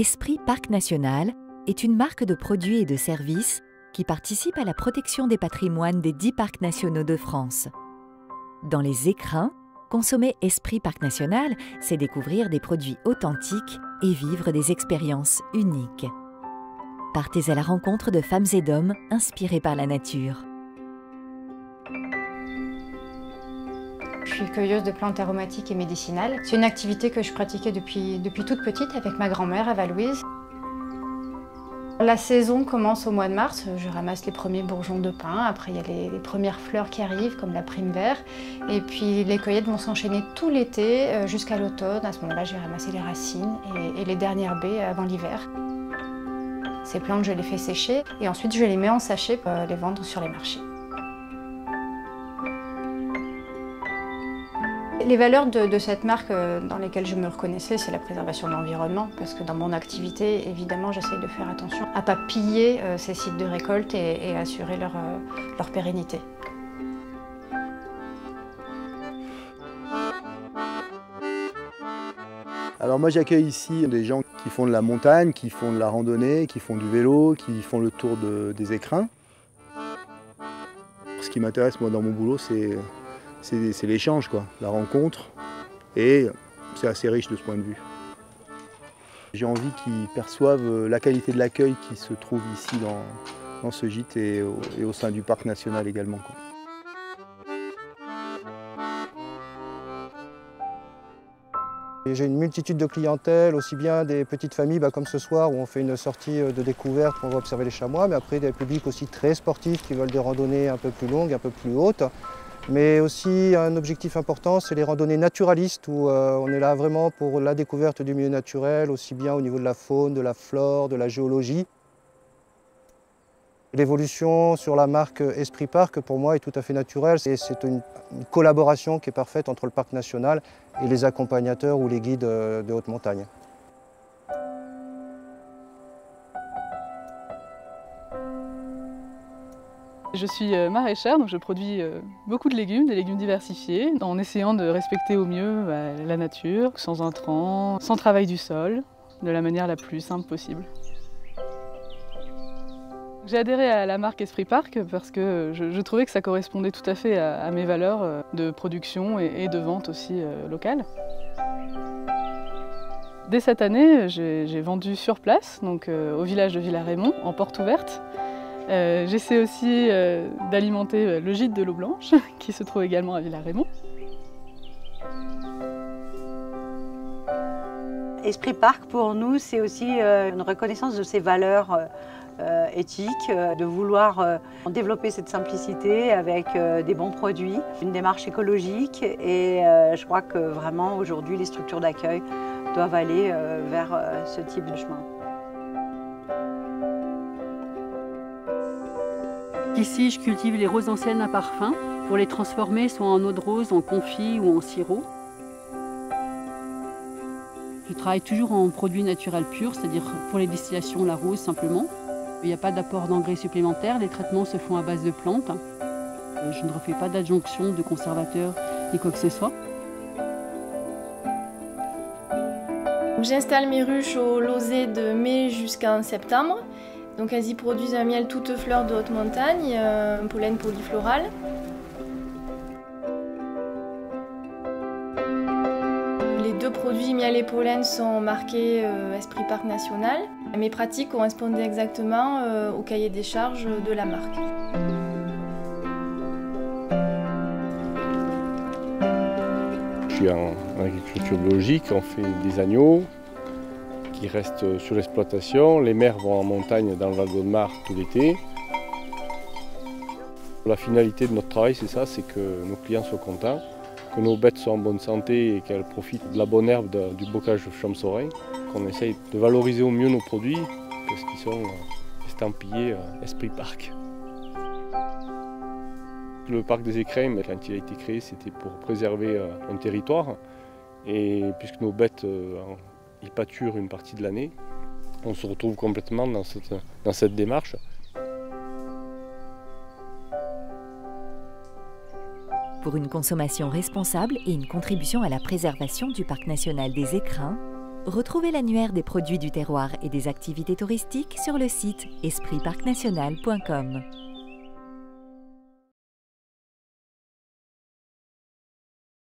Esprit Parc National est une marque de produits et de services qui participe à la protection des patrimoines des 10 parcs nationaux de France. Dans les écrins, consommer Esprit Parc National, c'est découvrir des produits authentiques et vivre des expériences uniques. Partez à la rencontre de femmes et d'hommes inspirés par la nature. Je suis cueilleuse de plantes aromatiques et médicinales. C'est une activité que je pratiquais depuis toute petite avec ma grand-mère, Eva-Louise. La saison commence au mois de mars, je ramasse les premiers bourgeons de pin, après il y a les premières fleurs qui arrivent comme la prime vert, et puis les cueillettes vont s'enchaîner tout l'été jusqu'à l'automne. À ce moment-là, je vais ramasser les racines et les dernières baies avant l'hiver. Ces plantes, je les fais sécher et ensuite je les mets en sachet pour les vendre sur les marchés. Les valeurs de cette marque dans lesquelles je me reconnaissais, c'est la préservation de l'environnement, parce que dans mon activité, évidemment, j'essaye de faire attention à ne pas piller ces sites de récolte et assurer leur pérennité. Alors moi j'accueille ici des gens qui font de la montagne, qui font de la randonnée, qui font du vélo, qui font le tour des écrins. Ce qui m'intéresse moi dans mon boulot, c'est l'échange, quoi, la rencontre, et c'est assez riche de ce point de vue. J'ai envie qu'ils perçoivent la qualité de l'accueil qui se trouve ici dans ce gîte et au sein du parc national également, quoi. J'ai une multitude de clientèle, aussi bien des petites familles comme ce soir où on fait une sortie de découverte, où on va observer les chamois, mais après des publics aussi très sportifs qui veulent des randonnées un peu plus longues, un peu plus hautes. Mais aussi un objectif important, c'est les randonnées naturalistes où on est là vraiment pour la découverte du milieu naturel, aussi bien au niveau de la faune, de la flore, de la géologie. L'évolution sur la marque Esprit Parc, pour moi, est tout à fait naturelle. C'est une collaboration qui est parfaite entre le parc national et les accompagnateurs ou les guides de haute montagne. Je suis maraîchère, donc je produis beaucoup de légumes, des légumes diversifiés, en essayant de respecter au mieux la nature, sans intrants, sans travail du sol, de la manière la plus simple possible. J'ai adhéré à la marque Esprit Parc parce que je trouvais que ça correspondait tout à fait à mes valeurs de production et de vente aussi locale. Dès cette année, j'ai vendu sur place, donc au village de Villars-Raymond, en porte ouverte. J'essaie aussi d'alimenter le gîte de l'eau blanche, qui se trouve également à Villars-Raymond. Esprit Parc, pour nous, c'est aussi une reconnaissance de ses valeurs éthiques, de vouloir développer cette simplicité avec des bons produits, une démarche écologique, et je crois que vraiment aujourd'hui les structures d'accueil doivent aller vers ce type de chemin. Ici, je cultive les roses anciennes à parfum pour les transformer soit en eau de rose, en confit ou en sirop. Je travaille toujours en produits naturels purs, c'est-à-dire pour les distillations, la rose simplement. Il n'y a pas d'apport d'engrais supplémentaires, les traitements se font à base de plantes. Je ne refais pas d'adjonction de conservateurs ni quoi que ce soit. J'installe mes ruches au Lozé de mai jusqu'en septembre. Donc elles y produisent un miel toutes fleurs de haute montagne, un pollen polyfloral. Les deux produits miel et pollen sont marqués Esprit Parc National. Mes pratiques correspondaient exactement au cahier des charges de la marque. Je suis en agriculture biologique, on fait des agneaux qui restent sur l'exploitation. Les mères vont en montagne dans le Val-d'Audemarre tout l'été. La finalité de notre travail, c'est ça, c'est que nos clients soient contents, que nos bêtes soient en bonne santé et qu'elles profitent de la bonne herbe du bocage de Champs-Saurin, qu'on essaye de valoriser au mieux nos produits parce qu'ils sont estampillés Esprit Parc. Le parc des écrins, quand il a été créé, c'était pour préserver un territoire. Et puisque nos bêtes y pâturent une partie de l'année, on se retrouve complètement dans cette démarche. Pour une consommation responsable et une contribution à la préservation du parc national des écrins, Retrouvez l'annuaire des produits du terroir et des activités touristiques sur le site espritparcnational.com.